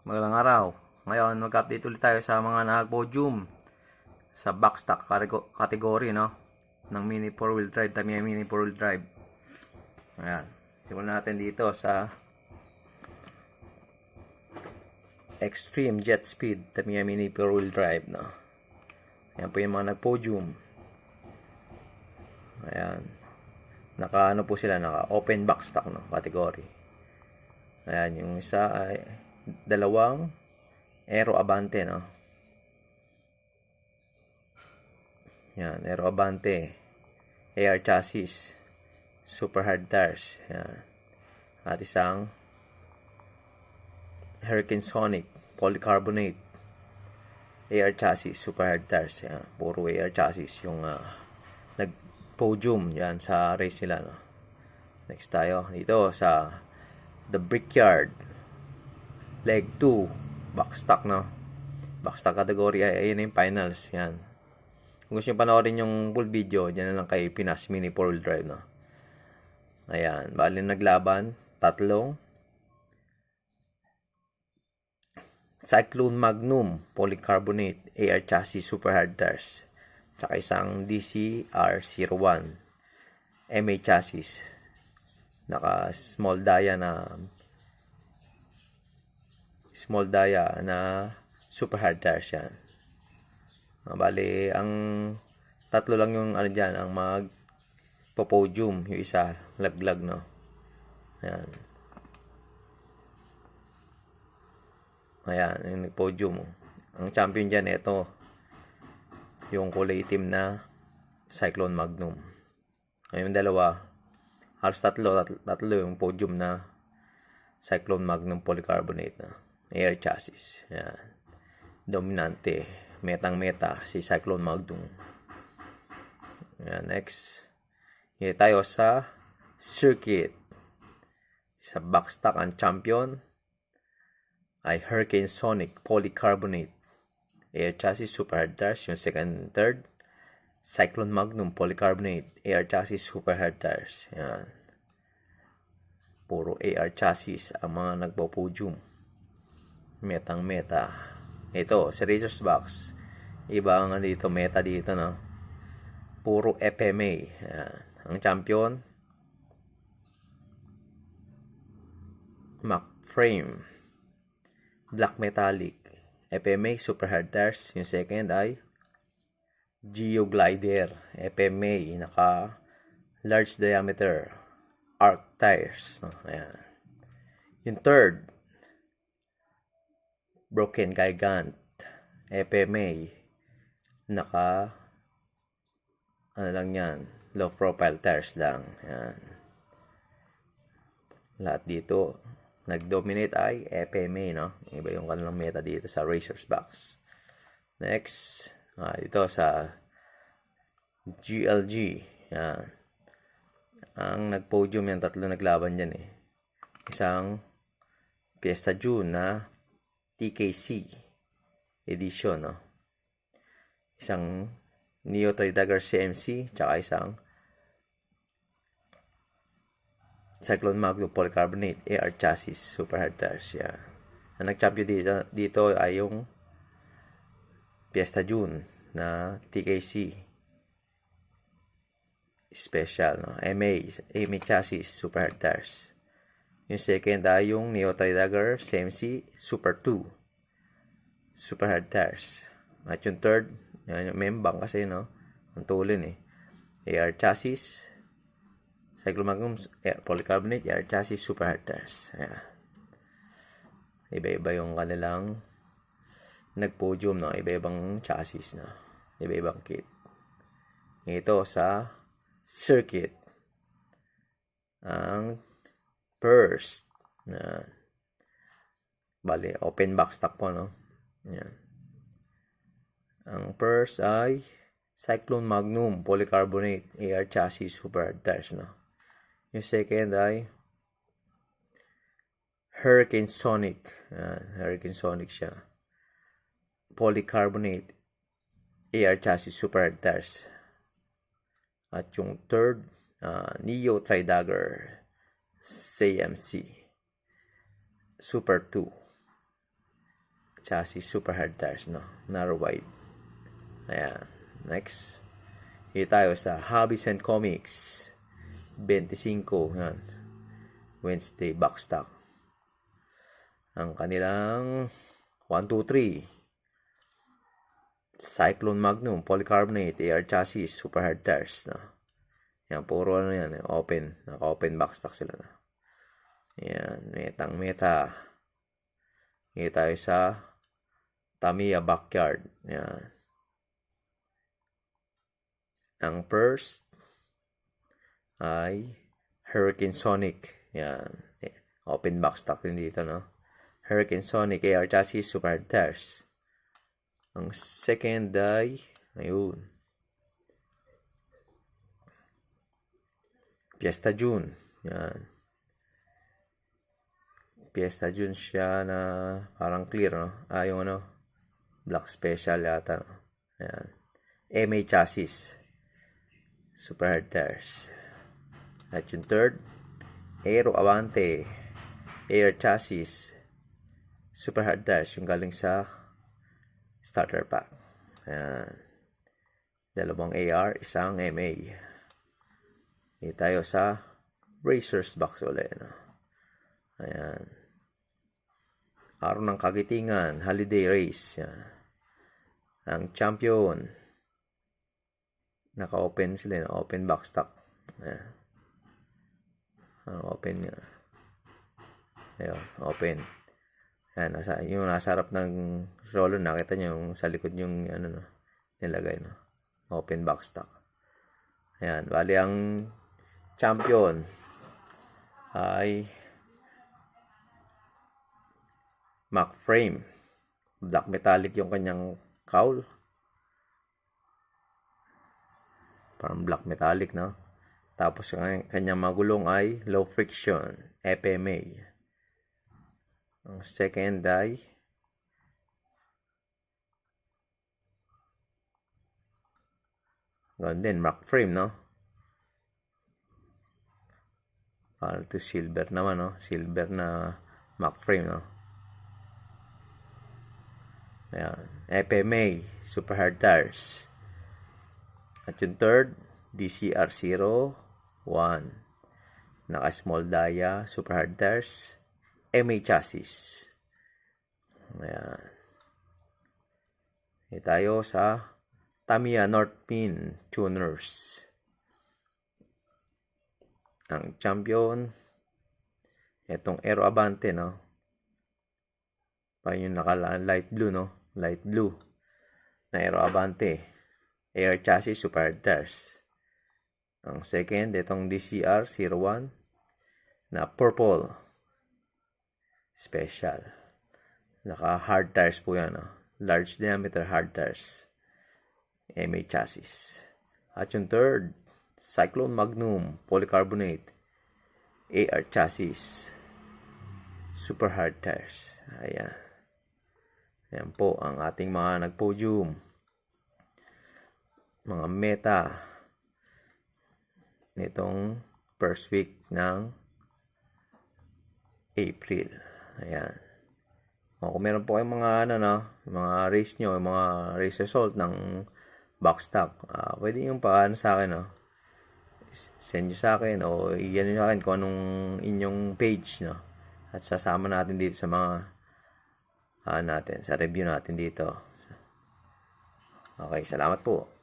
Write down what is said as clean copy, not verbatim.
Magandang araw. Ngayon, mag-update ulit tayo sa mga nag-podium sa backstock category, no? Ng mini 4-wheel drive, Tamiya mini 4-wheel drive. Ayan. Simulan natin dito sa Extreme Jet Speed, Tamiya mini 4-wheel drive, no? Ayan po yung mga nag-podium. Ayan. Naka-ano po sila, naka-open backstock, no? Category. Ayan, yung isa ay dalawang Aero Abante, no? Yan, Aero Abante AR chassis, super hard tires. Yan. At isang Hurricane Sonic polycarbonate AR chassis, super hard tires. Yan. Puro AR chassis yung nag-podium yan sa race nila, no? Next tayo dito sa The Brickyard Leg 2 backstock, no? Backstock category ay ayun yung finals. Yan. Kung gusto nyo panoorin yung full video, dyan na lang kay Pinas Mini 4-wheel drive, no? Ayan. Bali naglaban, tatlong Cyclone Magnum polycarbonate AR chassis super hard tires, tsaka isang DCR01 MA chassis, naka small dia na super hard tires. Yan. Bali, ang tatlo lang yung ano dyan, ang mag-podium. Yung isa, laglag, no? Ayan. Ayan, yung nag-podium. Ang champion dyan, ito. Yung kulay itim na Cyclone Magnum. Ayun, dalawa. Halos tatlo yung podium na Cyclone Magnum polycarbonate na air chassis. Ayan. Dominante. Metang-meta si Cyclone Magnum. Ayan, next. Here tayo sa circuit. Sa backstock, ang champion ay Hurricane Sonic polycarbonate air chassis super hard tires. Yung second and third, Cyclone Magnum polycarbonate air chassis super hard tires. Ayan. Puro AR chassis ang mga nagpo-podium. Metang-meta. Ito, sa Razor's Box. Iba ang dito, meta dito, no? Puro FMA. Ayan. Ang champion, McFrame Black Metallic FMA Super Hard Tires. Yung second ay Geo Glider FMA naka large diameter arc tires, no? Ayan. Yung third, Broken Gigant FMA naka ano lang yan, low profile tires lang. Ayan. Lahat dito nag-dominate ay FMA, no? Iba yung kanilang meta dito sa Razor's Box. Next, dito sa GLG. Yan. Ang nag-podium yan, tatlo naglaban dyan, eh. Isang Fiesta June na TKC edition, no? Isang Neo Tridagger CMC, tsaka isang Cyclone Magnum polycarbonate AR chassis super hard tires. Yeah. Ang nag-champion dito ay yung Fiesta June na TKC special, no? MA chassis super hard tires. Yung second ay yung Neo Tridagger CMC Super 2 super hard tires. At yung third, yung membang kasi, no? Ang tulin, eh. AR chassis Cyclone Magnum polycarbonate AR chassis super hard tires. Ayan. Iba-iba yung kanilang nag-podium, no? Iba-ibang chassis, no? Iba-ibang kit. Ito sa circuit. Ang first na bali, open backstock po, no? Ayan. Ang first ay Cyclone Magnum polycarbonate AR chassis super hard tires, no? Yung second ay Hurricane Sonic. Hurricane Sonic siya. Polycarbonate AR chassis super hard tires. At yung third, Neo Tridagger CMC Super 2 chassis, super hard tires, no? Narrow wide. Ayan. Next. Dito tayo sa Hobbies and Comics. 25. Yan. Wednesday, box stock. Ang kanilang 1, 2, 3. Cyclone Magnum, polycarbonate, AR chassis, super hard tires, no? Yan, puro ano yan, open. Naka-open box stock sila, no? Yan, metang meta. Dito tayo sa Tamiya Backyard. Yan. Ang first ay Hurricane Sonic. Yan. Open box stock din dito, no? Hurricane Sonic AR chassis, super hard tires. Ang second ay, ayun, Fiesta June. Yan. Fiesta June siya na parang clear, no? Yung ano, black special yata, no? Ayan. MA chassis, super hard tires. At yung third, Aero Avante Air chassis, super hard tires, yung galing sa starter pack. Ayan. Dalawang AR, isang MA. Dito tayo sa Racers box ulit, no? Ayan. Araw ng Kagitingan, holiday race. Yan. Ang champion. Naka-open sila, no? Open box stock. Ayan. Open nga. Ayun, open. Ayan, yung nasa harap ng roller, nakita nyo yung sa likod yung ano, no, nilagay, no? Open box stock. Ayan, bali ang champion ay Mac frame. Black metallic yung kanyang cowl. Parang black metallic, no? Tapos yung kanyang magulong ay low friction, FMA. Ang second ay ganoon din, Mac frame, no? Parang ito silver naman, no? Silver na Mac frame, no? Ayan. FMA, super hard tires. At yung third, DCR01. Naka-small dia, super hard tires. MA chassis. Ayan. Dito tayo sa Tamiya North Pin Tuners. Ang champion, itong Aero Avante, no? Parang yung naka-light blue, no? Light blue na Aero Avante Air chassis, super hard tires. Ang second, itong DCR01 na purple special. Naka hard tires po yan, no? Large diameter hard tires, MA chassis. At yung third, Cyclone Magnum polycarbonate AR chassis, super hard tires. Ayan. Ayan po ang ating mga nag-podium. Mga meta nitong first week ng April. Ayan. O, kung meron po kayong mga ano, no, mga race nyo, mga race result ng box stock, pwede yung paano sa akin, no? Send nyo sa akin o iyan nyo sa akin kung anong inyong page, no? At sasama natin dito sa mga natin, sa review natin dito. Okay, salamat po.